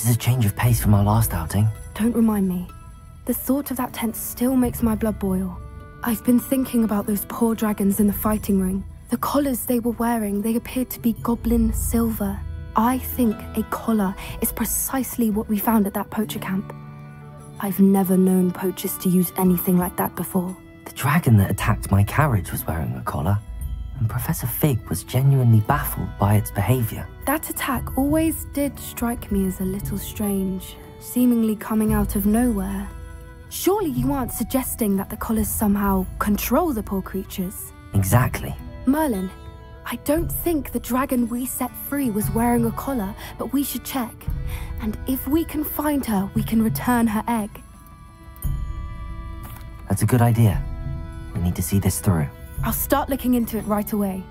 This is a change of pace from our last outing. Don't remind me. The thought of that tent still makes my blood boil. I've been thinking about those poor dragons in the fighting ring. The collars they were wearing, they appeared to be goblin silver. I think a collar is precisely what we found at that poacher camp. I've never known poachers to use anything like that before. The dragon that attacked my carriage was wearing a collar, and Professor Fig was genuinely baffled by its behavior. That attack always did strike me as a little strange, seemingly coming out of nowhere. Surely you aren't suggesting that the collars somehow control the poor creatures? Exactly. Merlin, I don't think the dragon we set free was wearing a collar, but we should check. And if we can find her, we can return her egg. That's a good idea. We need to see this through. I'll start looking into it right away.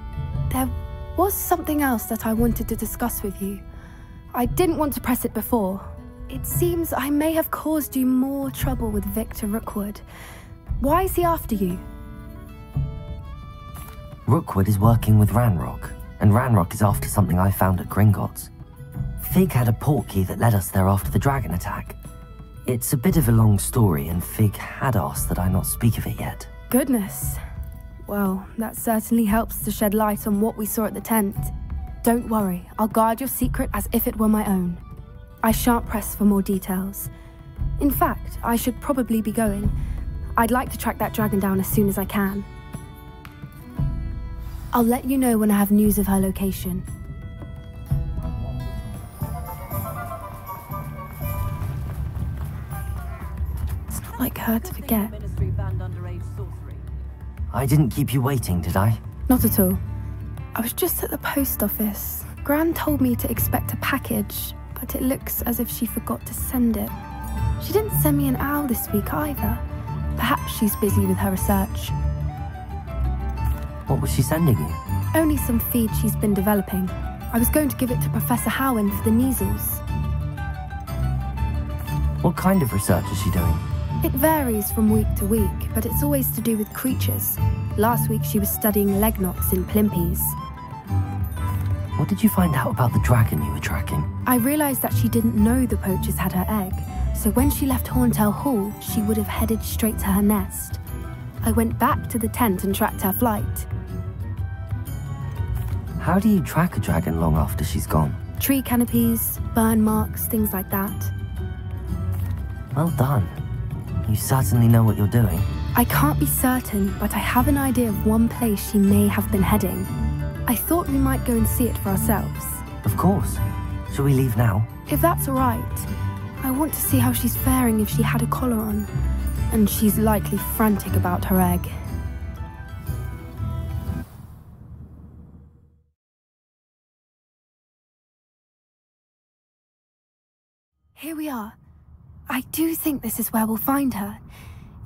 There was something else that I wanted to discuss with you. I didn't want to press it before. It seems I may have caused you more trouble with Victor Rookwood. Why is he after you? Rookwood is working with Ranrock, and Ranrock is after something I found at Gringotts. Fig had a portkey that led us there after the dragon attack. It's a bit of a long story, and Fig had asked that I not speak of it yet. Goodness. Well, that certainly helps to shed light on what we saw at the tent. Don't worry, I'll guard your secret as if it were my own. I shan't press for more details. In fact, I should probably be going. I'd like to track that dragon down as soon as I can. I'll let you know when I have news of her location. It's not like her to forget. I didn't keep you waiting, did I? Not at all. I was just at the post office. Gran told me to expect a package, but it looks as if she forgot to send it. She didn't send me an owl this week either. Perhaps she's busy with her research. What was she sending you? Only some feed she's been developing. I was going to give it to Professor Howin for the measles. What kind of research is she doing? It varies from week to week, but it's always to do with creatures. Last week she was studying leg knots in Plimpies. What did you find out about the dragon you were tracking? I realized that she didn't know the poachers had her egg, so when she left Horntail Hall, she would have headed straight to her nest. I went back to the tent and tracked her flight. How do you track a dragon long after she's gone? Tree canopies, burn marks, things like that. Well done. You certainly know what you're doing. I can't be certain, but I have an idea of one place she may have been heading. I thought we might go and see it for ourselves. Of course. Shall we leave now? If that's all right. I want to see how she's faring if she had a collar on. And she's likely frantic about her egg. Here we are. I do think this is where we'll find her.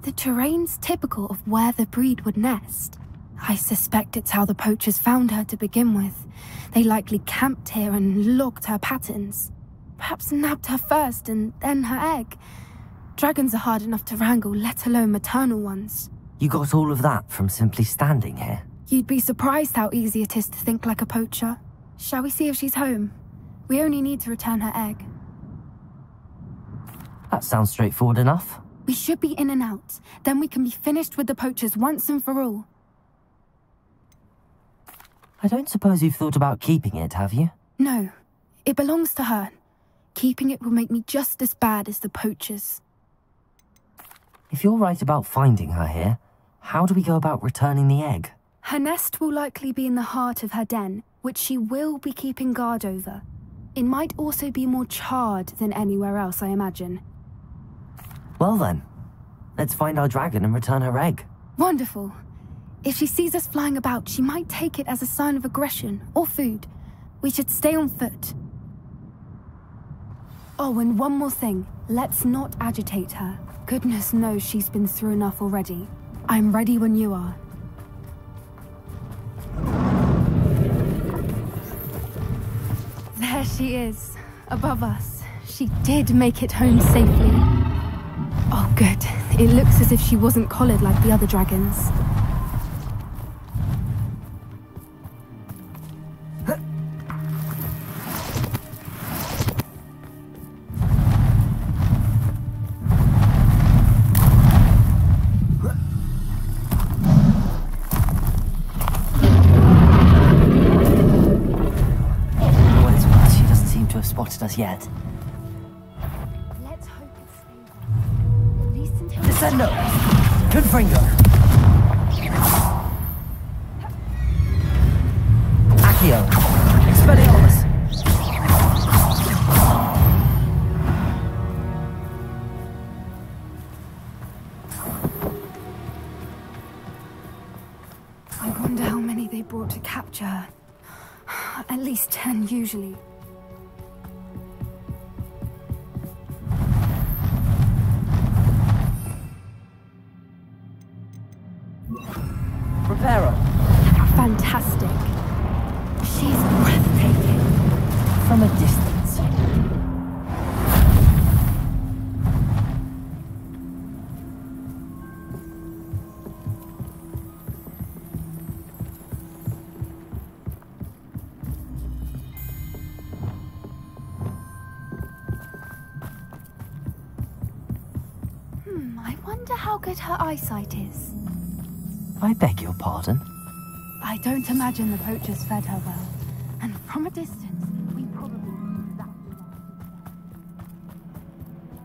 The terrain's typical of where the breed would nest. I suspect it's how the poachers found her to begin with. They likely camped here and logged her patterns. Perhaps nabbed her first and then her egg. Dragons are hard enough to wrangle, let alone maternal ones. You got all of that from simply standing here? You'd be surprised how easy it is to think like a poacher. Shall we see if she's home? We only need to return her egg. That sounds straightforward enough. We should be in and out. Then we can be finished with the poachers once and for all. I don't suppose you've thought about keeping it, have you? No. It belongs to her. Keeping it will make me just as bad as the poachers. If you're right about finding her here, how do we go about returning the egg? Her nest will likely be in the heart of her den, which she will be keeping guard over. It might also be more charred than anywhere else, I imagine. Well then, let's find our dragon and return her egg. Wonderful. If she sees us flying about, she might take it as a sign of aggression or food. We should stay on foot. Oh, and one more thing. Let's not agitate her. Goodness knows she's been through enough already. I'm ready when you are. There she is, above us. She did make it home safely. Oh, good. It looks as if she wasn't collared like the other dragons. noticed us yet. Let's hope it stays on. At least until... Descendo! Confringo! Accio! Expelliarmus! I wonder how many they brought to capture her. At least 10 usually. Reparo! Fantastic. She's breathtaking. From a distance. I wonder how good her eyesight is. I beg your pardon? I don't imagine the poachers fed her well. And from a distance, we probably knew exactly what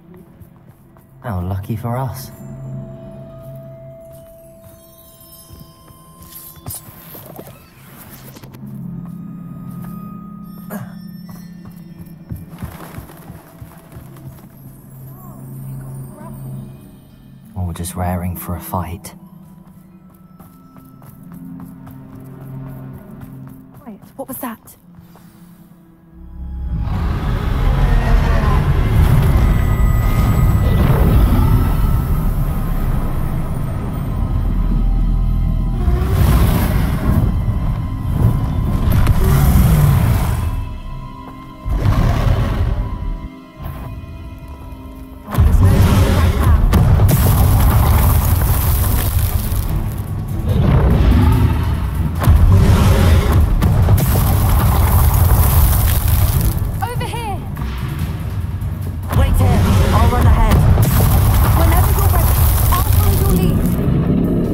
she was. How lucky for us. Or just raring for a fight. Quiet. What was that?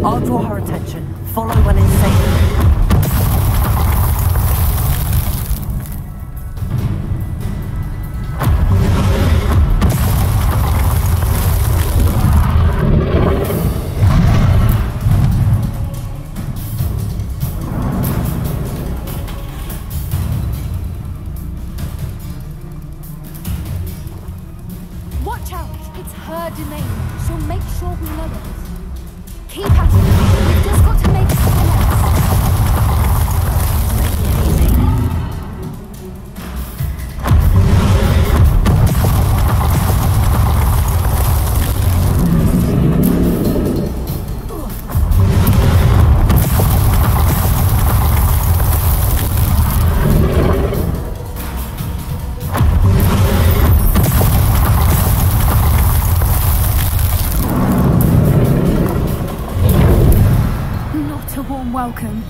I'll draw her attention. Follow when it's safe. Watch out! It's her domain. She'll make sure we know it. Keep at it. We've just got to make it to the welcome.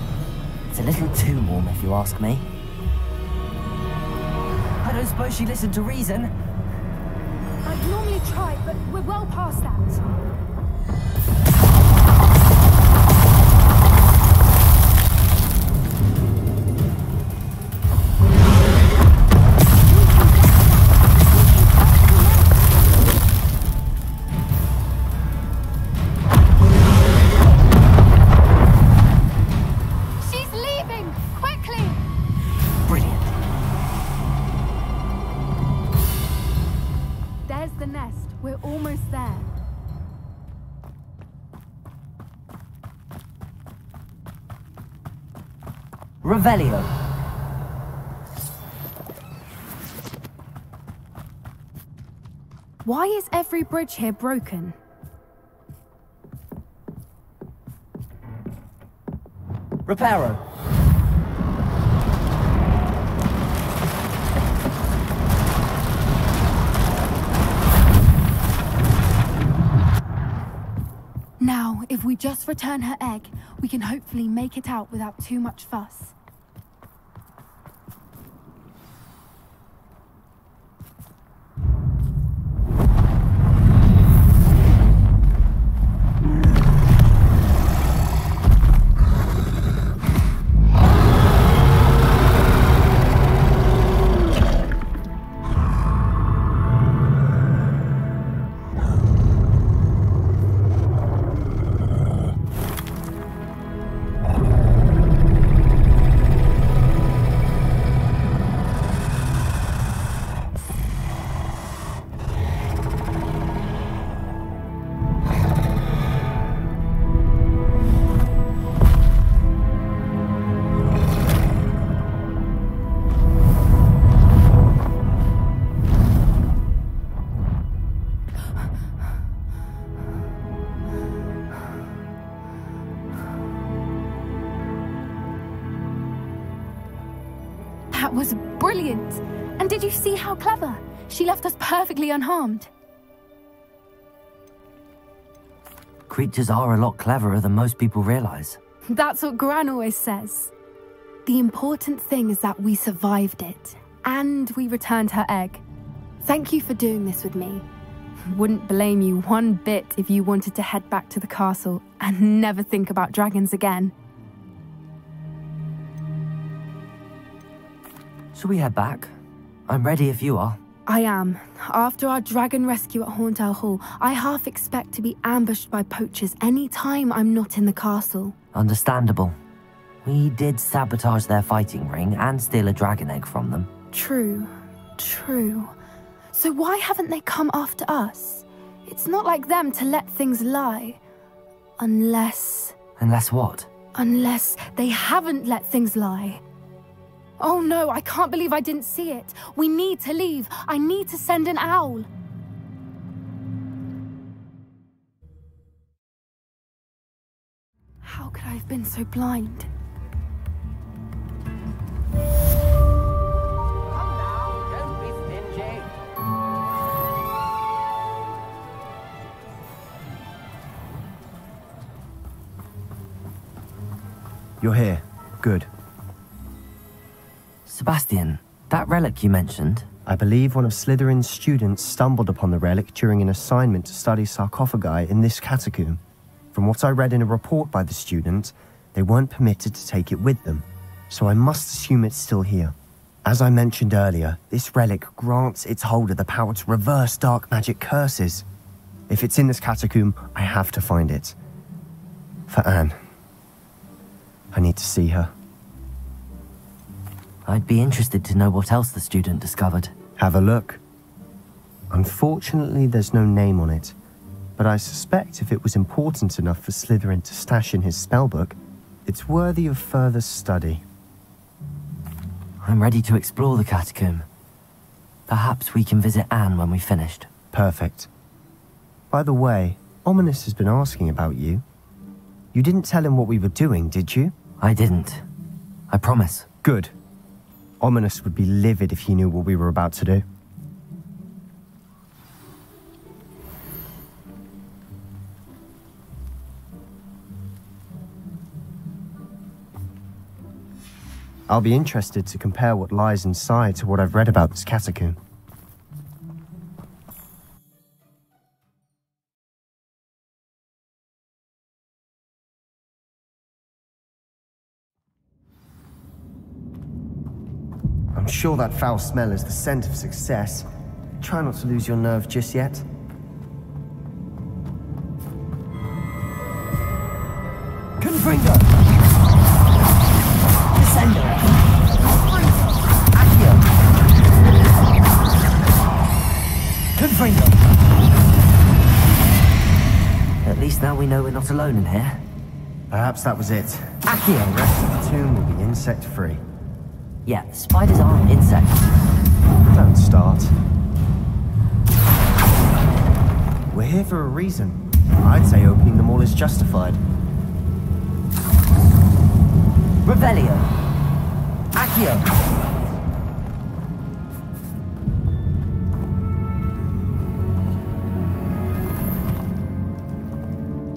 It's a little too warm, if you ask me. I don't suppose she listened to reason. I'd normally try, but we're well past that. The nest. We're almost there. Revelio. Why is every bridge here broken? Reparo. Now, if we just return her egg, we can hopefully make it out without too much fuss. That was brilliant. And did you see how clever? She left us perfectly unharmed. Creatures are a lot cleverer than most people realize. That's what Gran always says. The important thing is that we survived it, and we returned her egg. Thank you for doing this with me. Wouldn't blame you one bit if you wanted to head back to the castle and never think about dragons again. Shall we head back? I'm ready if you are. I am. After our dragon rescue at Hauntel Hall, I half expect to be ambushed by poachers any time I'm not in the castle. Understandable. We did sabotage their fighting ring and steal a dragon egg from them. True. So why haven't they come after us? It's not like them to let things lie. Unless... Unless what? Unless they haven't let things lie. Oh no, I can't believe I didn't see it. We need to leave. I need to send an owl. How could I have been so blind? Come now, don't be stingy. You're here. Good. Sebastian, that relic you mentioned... I believe one of Slytherin's students stumbled upon the relic during an assignment to study sarcophagi in this catacomb. From what I read in a report by the student, they weren't permitted to take it with them, so I must assume it's still here. As I mentioned earlier, this relic grants its holder the power to reverse dark magic curses. If it's in this catacomb, I have to find it. For Anne. I need to see her. I'd be interested to know what else the student discovered. Have a look. Unfortunately, there's no name on it, but I suspect if it was important enough for Slytherin to stash in his spellbook, it's worthy of further study. I'm ready to explore the catacomb. Perhaps we can visit Anne when we've finished. Perfect. By the way, Ominous has been asking about you. You didn't tell him what we were doing, did you? I didn't. I promise. Good. Ominous would be livid if he knew what we were about to do. I'll be interested to compare what lies inside to what I've read about this catacomb. I'm sure that foul smell is the scent of success. Try not to lose your nerve just yet. Confringo! Descendo! Accio! Confringo! At least now we know we're not alone in here. Perhaps that was it. Accio! The rest of the tomb will be insect-free. Yeah, spiders aren't insects. Don't start. We're here for a reason. I'd say opening them all is justified. Revelio! Accio!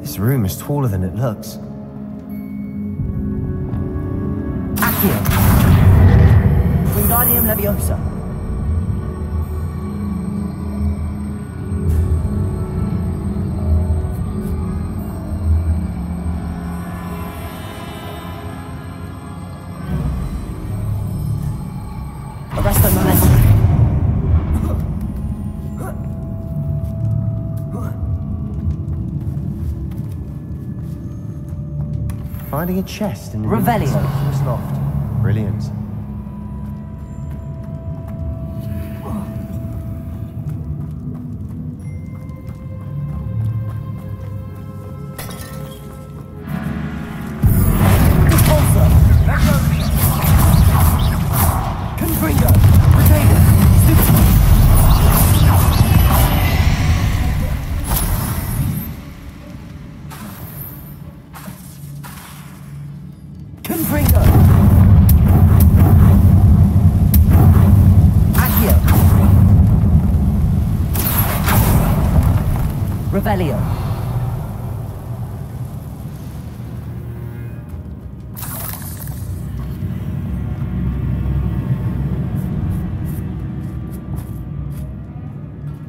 This room is taller than it looks. Accio! Wingardium Leviosa! Arresto Momentum! Finding a chest in the Revelio. loft. Brilliant. Revelio.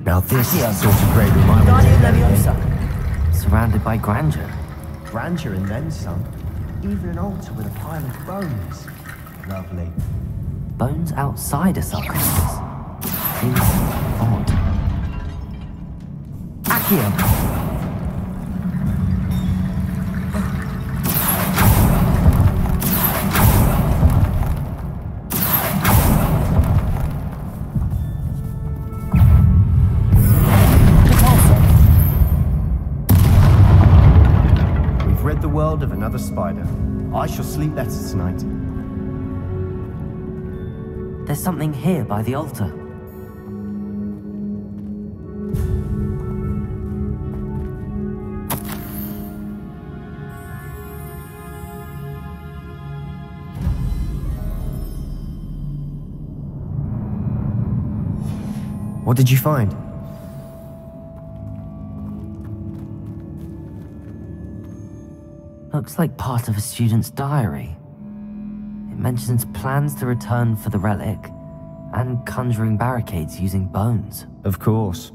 Now this is the sort of great reminder. Surrounded by grandeur. Grandeur and then some. Even an altar with a pile of bones. Lovely. Bones outside a sarcophagus. Seems odd. Accio! Of another spider. I shall sleep better tonight. There's something here by the altar. What did you find? Looks like part of a student's diary. It mentions plans to return for the relic and conjuring barricades using bones. Of course.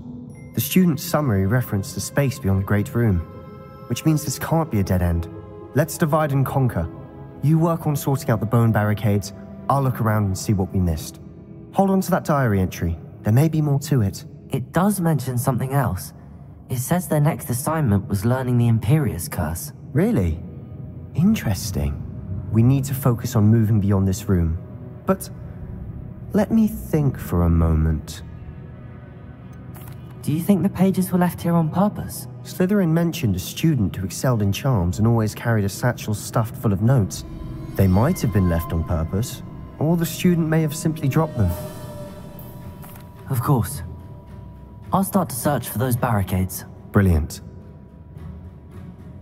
The student's summary referenced the space beyond the Great Room, which means this can't be a dead end. Let's divide and conquer. You work on sorting out the bone barricades, I'll look around and see what we missed. Hold on to that diary entry. There may be more to it. It does mention something else. It says their next assignment was learning the Imperius Curse. Really? Interesting. We need to focus on moving beyond this room. But let me think for a moment. Do you think the pages were left here on purpose? Slytherin mentioned a student who excelled in charms and always carried a satchel stuffed full of notes. They might have been left on purpose, or the student may have simply dropped them. Of course. I'll start to search for those barricades. Brilliant.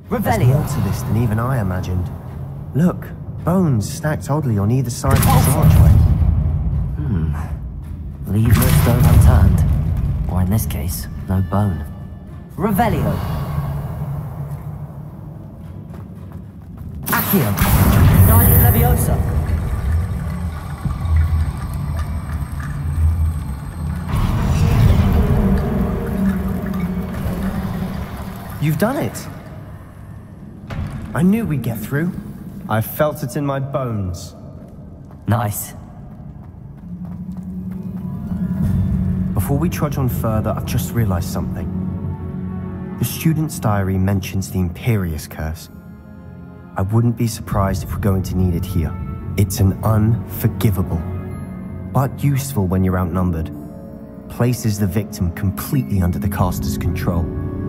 There's more to this than even I imagined. Look, bones stacked oddly on either side of this archway. Leave no stone unturned. Or in this case, no bone. Revelio! Accio! Guardian Leviosa! You've done it! I knew we'd get through. I felt it in my bones. Nice. Before we trudge on further, I've just realized something. The student's diary mentions the Imperius Curse. I wouldn't be surprised if we're going to need it here. It's an unforgivable, but useful when you're outnumbered. Places the victim completely under the caster's control.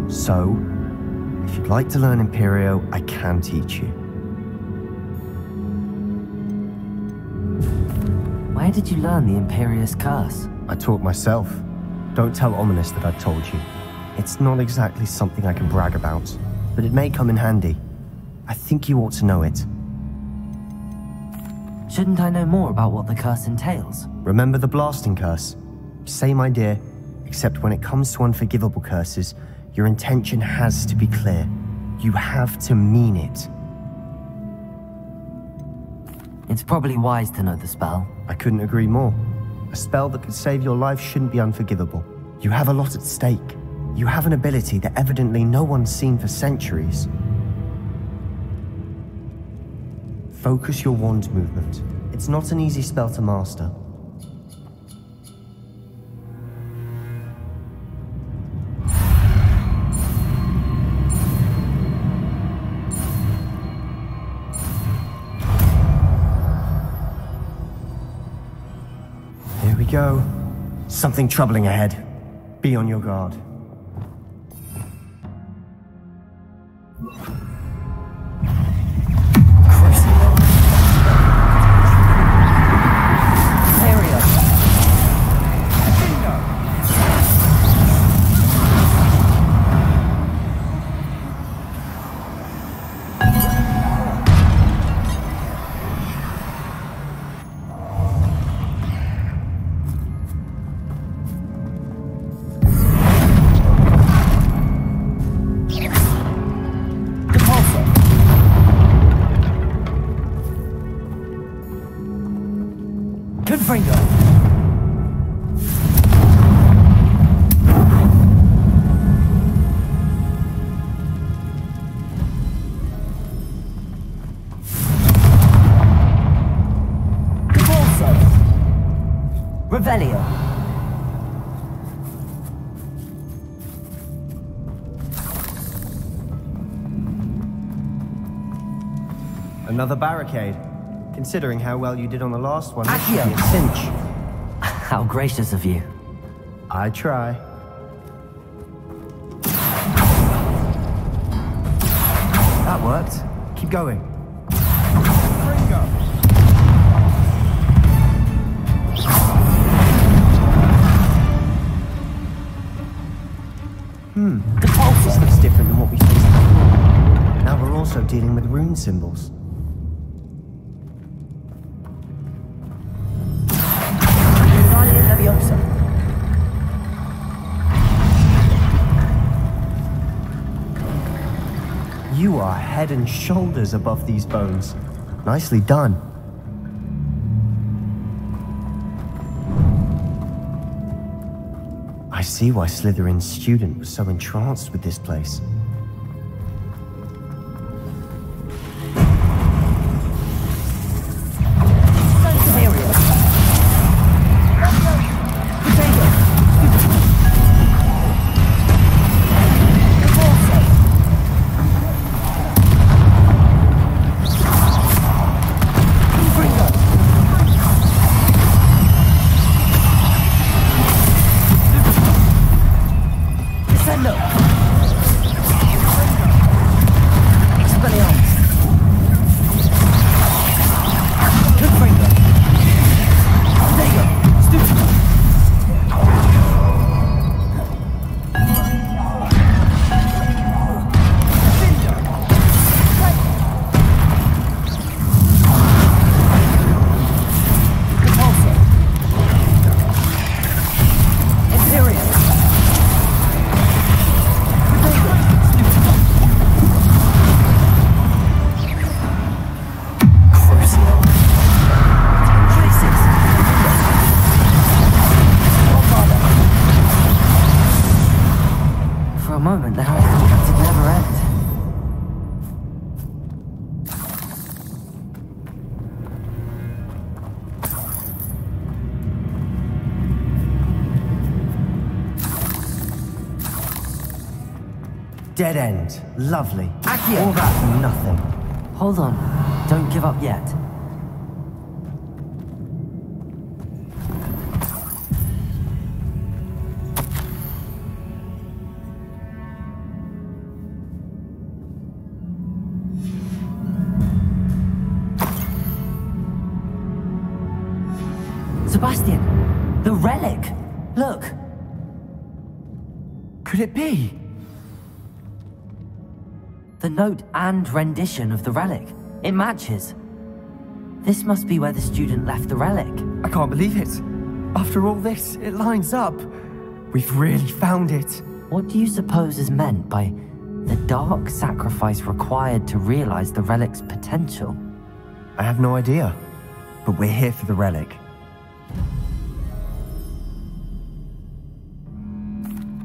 So, if you'd like to learn Imperio, I can teach you. Where did you learn the Imperius Curse? I taught myself. Don't tell Ominous that I've told you. It's not exactly something I can brag about, but it may come in handy. I think you ought to know it. Shouldn't I know more about what the curse entails? Remember the blasting curse? Same idea, except when it comes to unforgivable curses, your intention has to be clear. You have to mean it. It's probably wise to know the spell. I couldn't agree more. A spell that could save your life shouldn't be unforgivable. You have a lot at stake. You have an ability that evidently no one's seen for centuries. Focus your wand movement. It's not an easy spell to master. Here we go. Something troubling ahead. Be on your guard. Confringo! Revelio. Another barricade. Considering how well you did on the last one, this Accio. should be a cinch. How gracious of you. I try. That worked. Keep going. This looks different than what we faced before. Now we're also dealing with rune symbols. You are head and shoulders above these bones. Nicely done. I see why Slytherin's student was so entranced with this place. Dead end. Lovely. Accio. All that for nothing. Hold on. Don't give up yet. Sebastian! The relic! Look! Could it be? The note and rendition of the relic. It matches. This must be where the student left the relic. I can't believe it. After all this, it lines up. We've really found it. What do you suppose is meant by the dark sacrifice required to realize the relic's potential? I have no idea. But we're here for the relic.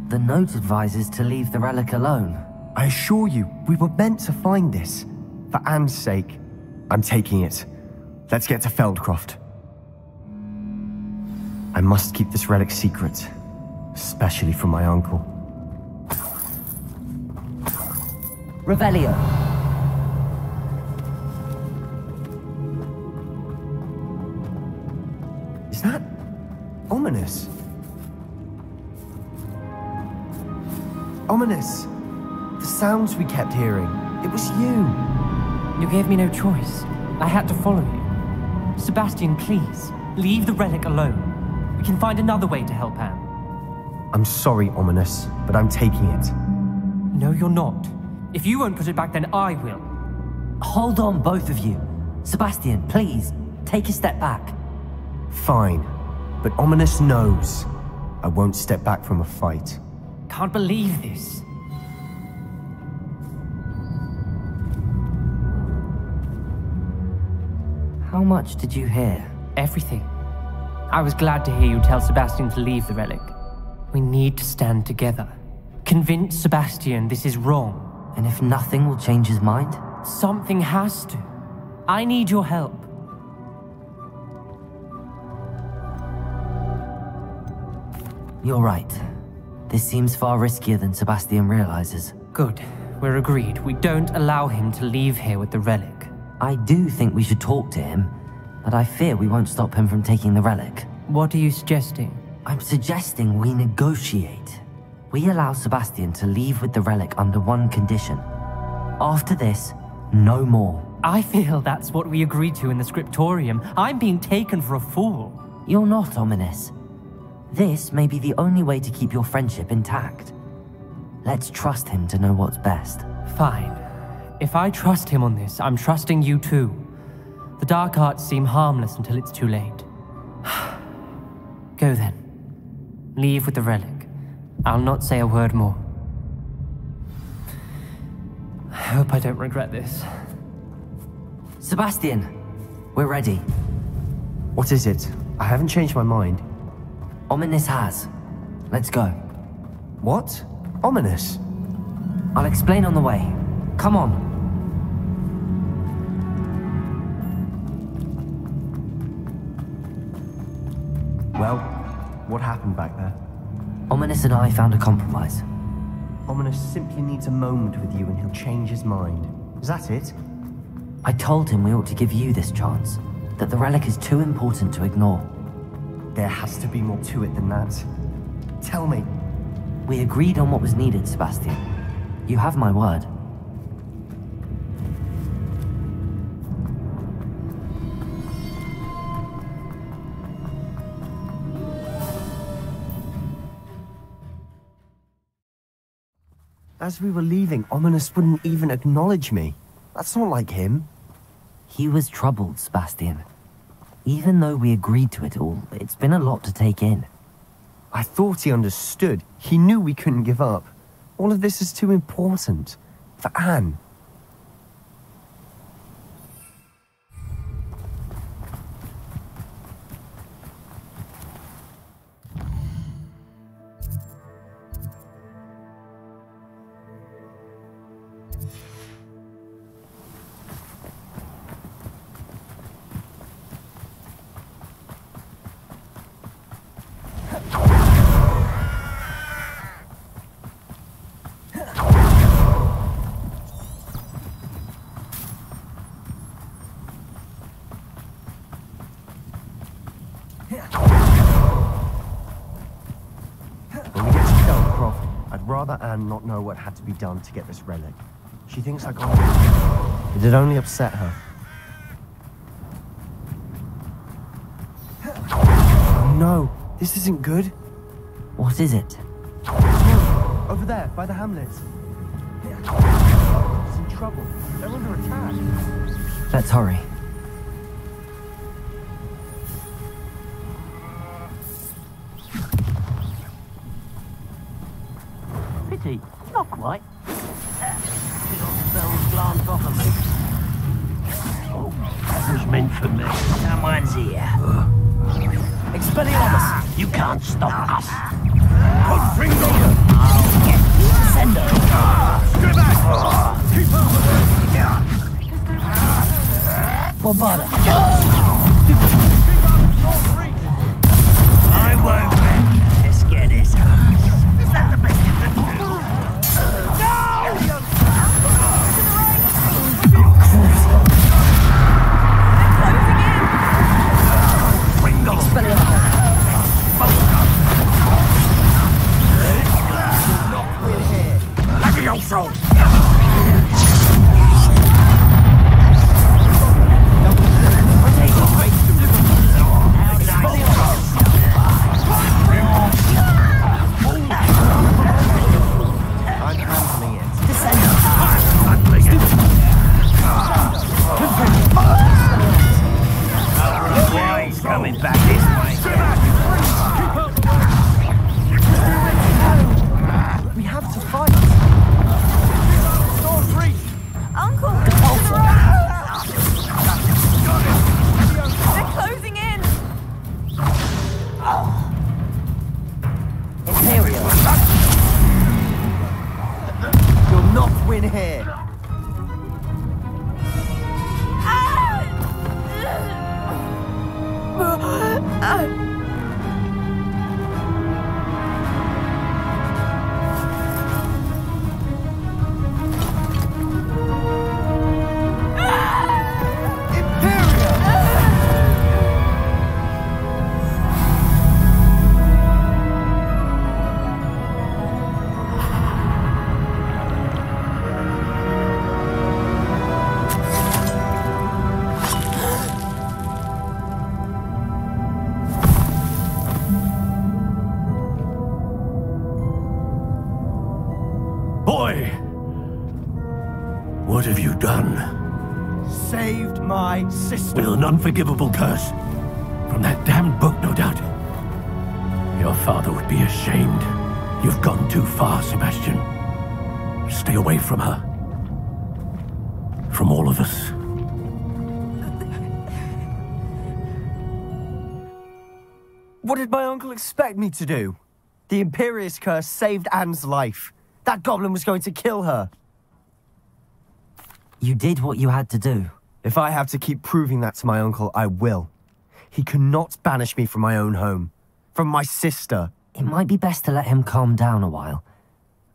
The note advises to leave the relic alone. I assure you, we were meant to find this. For Anne's sake. I'm taking it. Let's get to Feldcroft. I must keep this relic secret. Especially from my uncle. Revelio. Is that ominous? Ominous! The sounds we kept hearing. It was you. You gave me no choice. I had to follow you. Sebastian, please, leave the relic alone. We can find another way to help Anne. I'm sorry, Ominous, but I'm taking it. No, you're not. If you won't put it back, then I will. Hold on, both of you. Sebastian, please, take a step back. Fine. But Ominous knows. I won't step back from a fight. Can't believe this. How much did you hear? Everything. I was glad to hear you tell Sebastian to leave the relic. We need to stand together. Convince Sebastian this is wrong. And if nothing will change his mind? Something has to. I need your help. You're right. This seems far riskier than Sebastian realizes. Good. We're agreed. We don't allow him to leave here with the relic. I do think we should talk to him, but I fear we won't stop him from taking the relic. What are you suggesting? I'm suggesting we negotiate. We allow Sebastian to leave with the relic under one condition. After this, no more. I feel that's what we agreed to in the scriptorium. I'm being taken for a fool. You're not, Ominous. This may be the only way to keep your friendship intact. Let's trust him to know what's best. Fine. If I trust him on this, I'm trusting you too. The dark arts seem harmless until it's too late. Go then. Leave with the relic. I'll not say a word more. I hope I don't regret this. Sebastian, we're ready. What is it? I haven't changed my mind. Ominous has. Let's go. What? Ominous? I'll explain on the way. Come on. Well, what happened back there? Ominous and I found a compromise. Ominous simply needs a moment with you and he'll change his mind. Is that it? I told him we ought to give you this chance, that the relic is too important to ignore. There has to be more to it than that. Tell me. We agreed on what was needed, Sebastian. You have my word. As we were leaving, Ominous wouldn't even acknowledge me. That's not like him. He was troubled, Sebastian. Even though we agreed to it all, it's been a lot to take in. I thought he understood. He knew we couldn't give up. All of this is too important. For Anne. Anne not know what had to be done to get this relic. She thinks I got it. It'd only upset her. Oh no, this isn't good. What is it? Over there, by the hamlet. It's in trouble. They're under attack. Let's hurry. Not quite. Glance off of me. Oh, that was meant for me. Someone's here. Expelliarmus! You can't stop us. Confringo! I'll get you. Send her. Stay back! Keep up! Barbada. I won't let this get his ass. Is that the best you can do? Coming back this way. We have to fight. Uncle! They're closing in! Boy! What have you done? Saved my sister. With an unforgivable curse. From that damned book, no doubt. Your father would be ashamed. You've gone too far, Sebastian. Stay away from her. From all of us. What did my uncle expect me to do? The Imperious curse saved Anne's life. That goblin was going to kill her. You did what you had to do. If I have to keep proving that to my uncle, I will. He cannot banish me from my own home. From my sister. It might be best to let him calm down a while.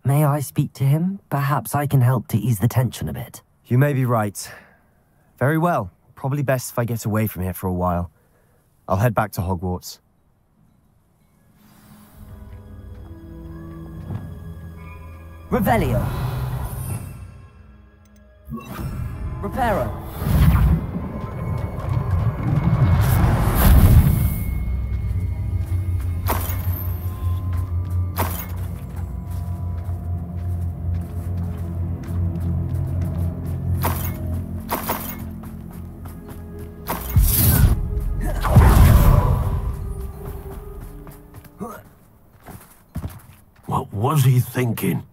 May I speak to him? Perhaps I can help to ease the tension a bit. You may be right. Very well. Probably best if I get away from here for a while. I'll head back to Hogwarts. Revelio. Reparo. What was he thinking?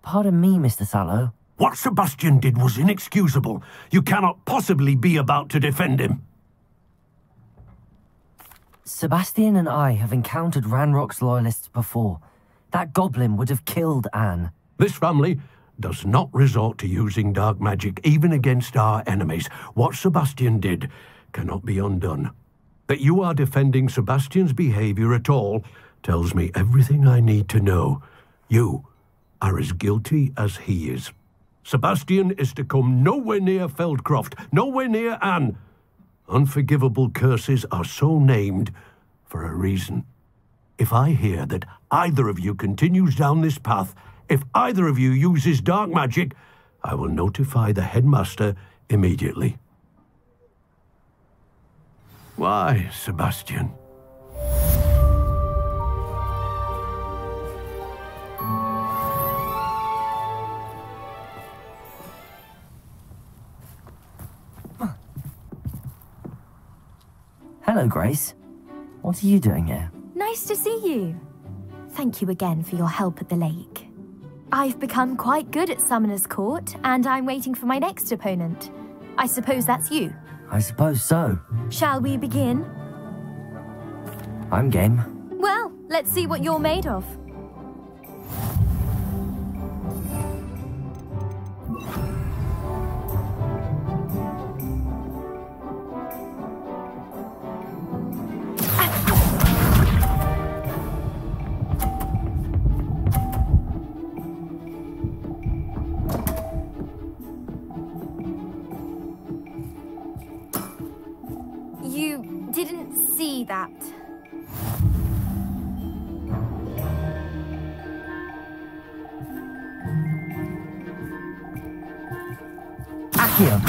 Pardon me, Mr. Sallow. What Sebastian did was inexcusable. You cannot possibly be about to defend him. Sebastian and I have encountered Ranrock's loyalists before. That goblin would have killed Anne. This family does not resort to using dark magic even against our enemies. What Sebastian did cannot be undone. That you are defending Sebastian's behavior at all tells me everything I need to know. You are as guilty as he is. Sebastian is to come nowhere near Feldcroft, nowhere near Anne. Unforgivable curses are so named for a reason. If I hear that either of you continues down this path, if either of you uses dark magic, I will notify the headmaster immediately. Why, Sebastian? Hello, Grace. What are you doing here? Nice to see you. Thank you again for your help at the lake. I've become quite good at Summoner's Court, and I'm waiting for my next opponent. I suppose that's you. I suppose so. Shall we begin? I'm game. Well, let's see what you're made of. You didn't see that. Accio.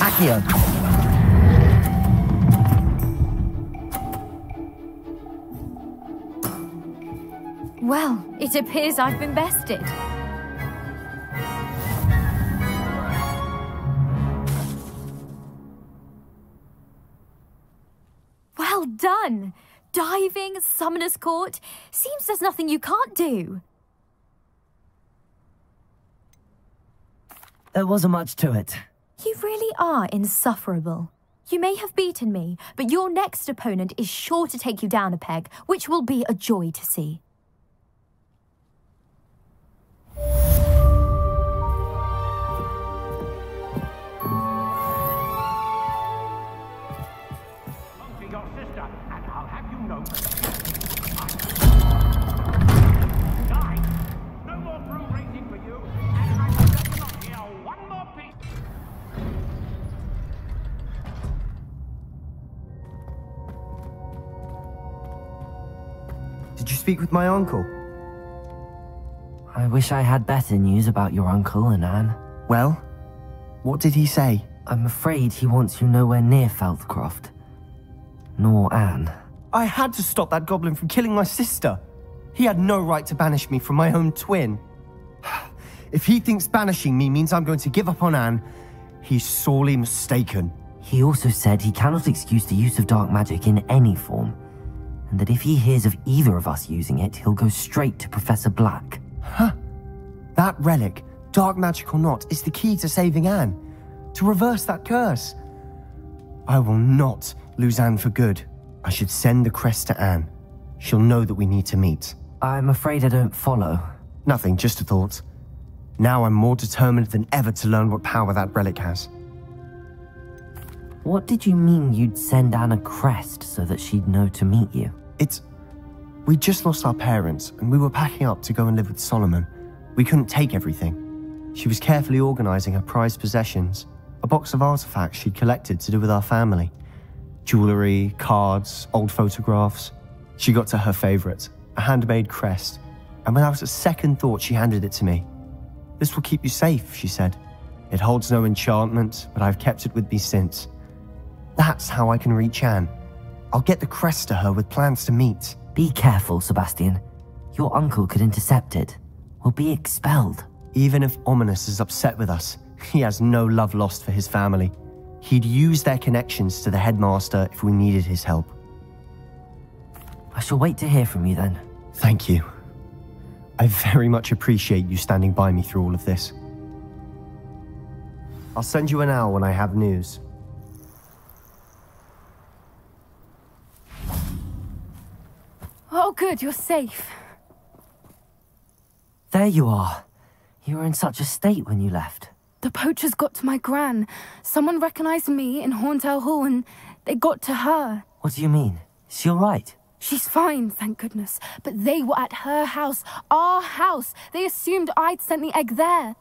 Accio. Well, it appears I've been bested. Well done! Diving, Summoner's Court. Seems there's nothing you can't do. There wasn't much to it. You really are insufferable. You may have beaten me, but your next opponent is sure to take you down a peg, which will be a joy to see. Your sister, and I'll have you know. Guys, no more broom racing for you, and I will let you not hear one more piece. Did you speak with my uncle? I wish I had better news about your uncle and Anne. Well, what did he say? I'm afraid he wants you nowhere near Feldcroft. Nor Anne. I had to stop that goblin from killing my sister. He had no right to banish me from my own twin. If he thinks banishing me means I'm going to give up on Anne, he's sorely mistaken. He also said he cannot excuse the use of dark magic in any form, and that if he hears of either of us using it, he'll go straight to Professor Black. Huh. That relic, dark magic or not, is the key to saving Anne. To reverse that curse. I will not lose Anne for good. I should send the crest to Anne. She'll know that we need to meet. I'm afraid I don't follow. Nothing, just a thought. Now I'm more determined than ever to learn what power that relic has. What did you mean you'd send Anne a crest so that she'd know to meet you? We just lost our parents, and we were packing up to go and live with Solomon. We couldn't take everything. She was carefully organizing her prized possessions, a box of artifacts she'd collected to do with our family. Jewelry, cards, old photographs. She got to her favorite, a handmade crest, and without a second thought she handed it to me. This will keep you safe, she said. It holds no enchantment, but I've kept it with me since. That's how I can reach Anne. I'll get the crest to her with plans to meet. Be careful, Sebastian. Your uncle could intercept it. We'll be expelled. Even if Ominous is upset with us, he has no love lost for his family. He'd use their connections to the headmaster if we needed his help. I shall wait to hear from you then. Thank you. I very much appreciate you standing by me through all of this. I'll send you an owl when I have news. Oh, good, you're safe. There you are. You were in such a state when you left. The poachers got to my gran. Someone recognized me in Horntail Hall and they got to her. What do you mean? Is she all right? She's fine, thank goodness. But they were at her house, our house. They assumed I'd sent the egg there.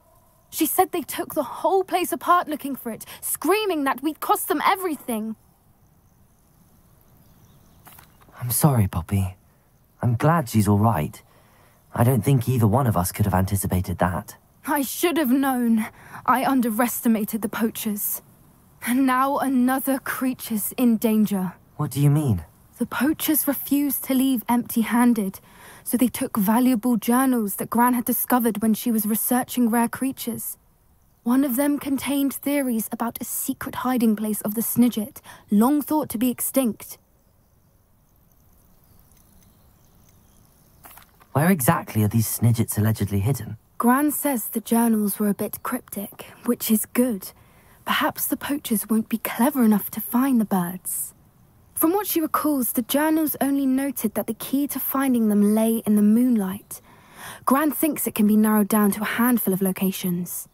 She said they took the whole place apart looking for it, screaming that we'd cost them everything. I'm sorry, Poppy. I'm glad she's all right. I don't think either one of us could have anticipated that. I should have known. I underestimated the poachers. And now another creature's in danger. What do you mean? The poachers refused to leave empty-handed, so they took valuable journals that Gran had discovered when she was researching rare creatures. One of them contained theories about a secret hiding place of the Snidget, long thought to be extinct. Where exactly are these Snidgets allegedly hidden? Gran says the journals were a bit cryptic, which is good. Perhaps the poachers won't be clever enough to find the birds. From what she recalls, the journals only noted that the key to finding them lay in the moonlight. Gran thinks it can be narrowed down to a handful of locations.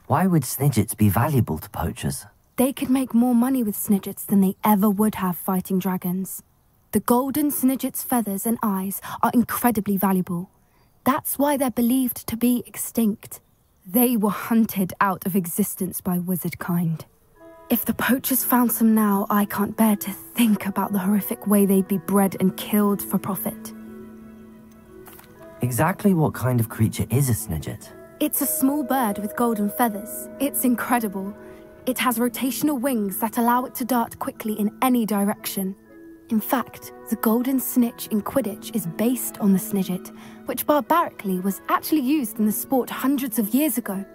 Why would Snidgets be valuable to poachers? They could make more money with Snidgets than they ever would have fighting dragons. The golden Snidget's feathers and eyes are incredibly valuable. That's why they're believed to be extinct. They were hunted out of existence by wizard kind. If the poachers found some now, I can't bear to think about the horrific way they'd be bred and killed for profit. Exactly what kind of creature is a Snidget? It's a small bird with golden feathers. It's incredible. It has rotational wings that allow it to dart quickly in any direction. In fact, the golden snitch in Quidditch is based on the Snidget, which barbarically was actually used in the sport hundreds of years ago.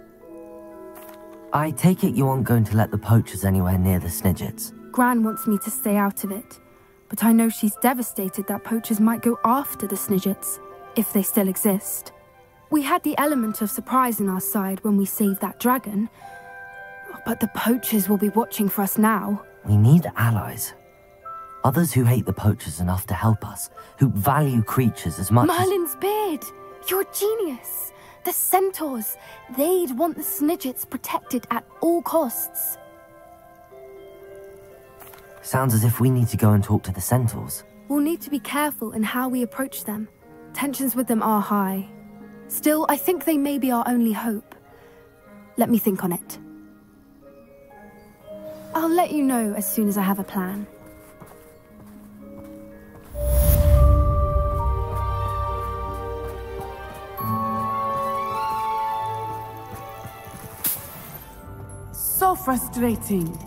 I take it you aren't going to let the poachers anywhere near the Snidgets? Gran wants me to stay out of it, but I know she's devastated that poachers might go after the Snidgets, if they still exist. We had the element of surprise on our side when we saved that dragon, but the poachers will be watching for us now. We need allies. Others who hate the poachers enough to help us, who value creatures as much Merlin's beard! You're a genius! The centaurs! They'd want the Snidgets protected at all costs. Sounds as if we need to go and talk to the centaurs. We'll need to be careful in how we approach them. Tensions with them are high. Still, I think they may be our only hope. Let me think on it. I'll let you know as soon as I have a plan. So frustrating.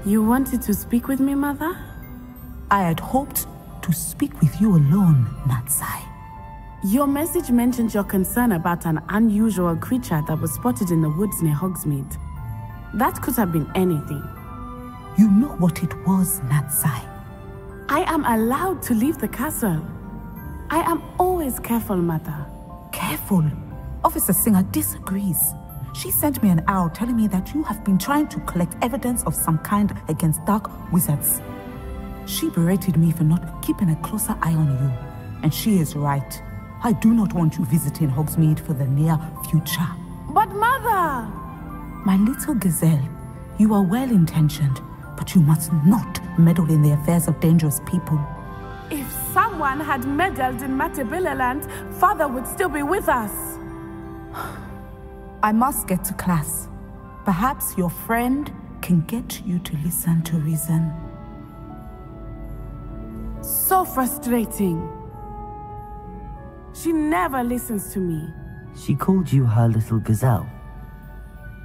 You wanted to speak with me, Mother? I had hoped to speak with you alone, Natsai. Your message mentioned your concern about an unusual creature that was spotted in the woods near Hogsmeade. That could have been anything. You know what it was, Natsai. I am allowed to leave the castle. I am always careful, Mother. Careful. Officer Singer disagrees. She sent me an owl telling me that you have been trying to collect evidence of some kind against dark wizards. She berated me for not keeping a closer eye on you. And she is right. I do not want you visiting Hogsmeade for the near future. But Mother! My little gazelle, you are well-intentioned, but you must not meddle in the affairs of dangerous people. If someone had meddled in Matabeleland, Father would still be with us. I must get to class. Perhaps your friend can get you to listen to reason. So frustrating. She never listens to me. She called you her little gazelle.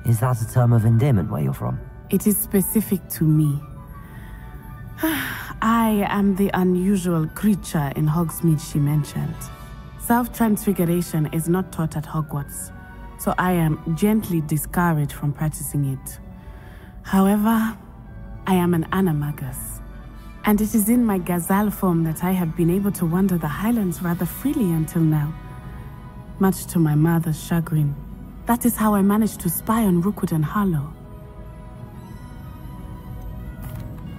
Is that a term of endearment where you're from? It is specific to me. I am the unusual creature in Hogsmeade she mentioned. Self-transfiguration is not taught at Hogwarts, so I am gently discouraged from practicing it. However, I am an animagus, and it is in my gazelle form that I have been able to wander the highlands rather freely until now. Much to my mother's chagrin. That is how I managed to spy on Rookwood and Harlow.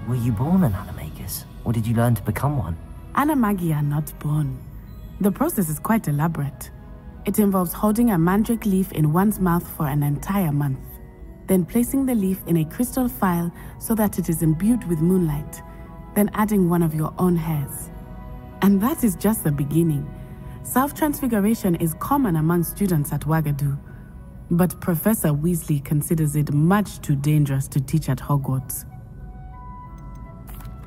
Were you born an animagus, or did you learn to become one? Animagi are not born. The process is quite elaborate. It involves holding a mandrake leaf in one's mouth for an entire month, then placing the leaf in a crystal phial so that it is imbued with moonlight, then adding one of your own hairs. And that is just the beginning. Self-transfiguration is common among students at Wagadu, but Professor Weasley considers it much too dangerous to teach at Hogwarts.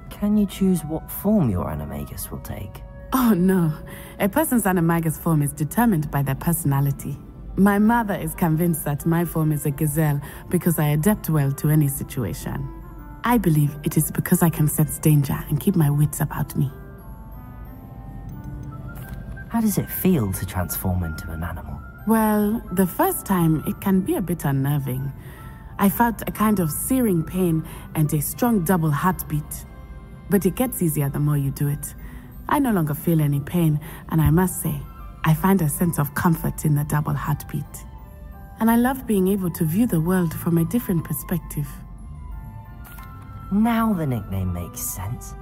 Can you choose what form your animagus will take? Oh no, a person's animagus form is determined by their personality. My mother is convinced that my form is a gazelle because I adapt well to any situation. I believe it is because I can sense danger and keep my wits about me. How does it feel to transform into an animal? Well, the first time it can be a bit unnerving. I felt a kind of searing pain and a strong double heartbeat. But it gets easier the more you do it. I no longer feel any pain, and I must say, I find a sense of comfort in the double heartbeat. And I love being able to view the world from a different perspective. Now the nickname makes sense.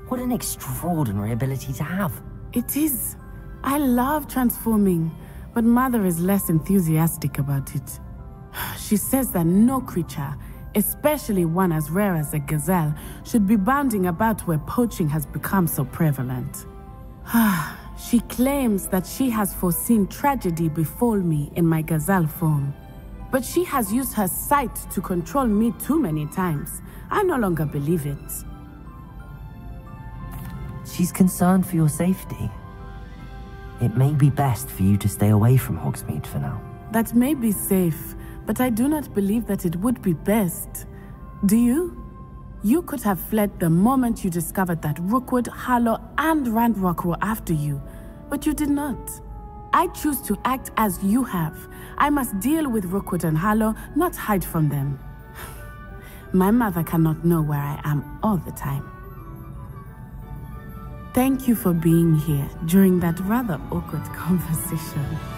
What an extraordinary ability to have. It is. I love transforming, but Mother is less enthusiastic about it. She says that no creature, especially one as rare as a gazelle, should be bounding about where poaching has become so prevalent. She claims that she has foreseen tragedy befall me in my gazelle form. But she has used her sight to control me too many times. I no longer believe it. She's concerned for your safety. It may be best for you to stay away from Hogsmeade for now. That may be safe, but I do not believe that it would be best. Do you? You could have fled the moment you discovered that Rookwood, Harlow, and Ranrock were after you, but you did not. I choose to act as you have. I must deal with Rookwood and Harlow, not hide from them. My mother cannot know where I am all the time. Thank you for being here during that rather awkward conversation.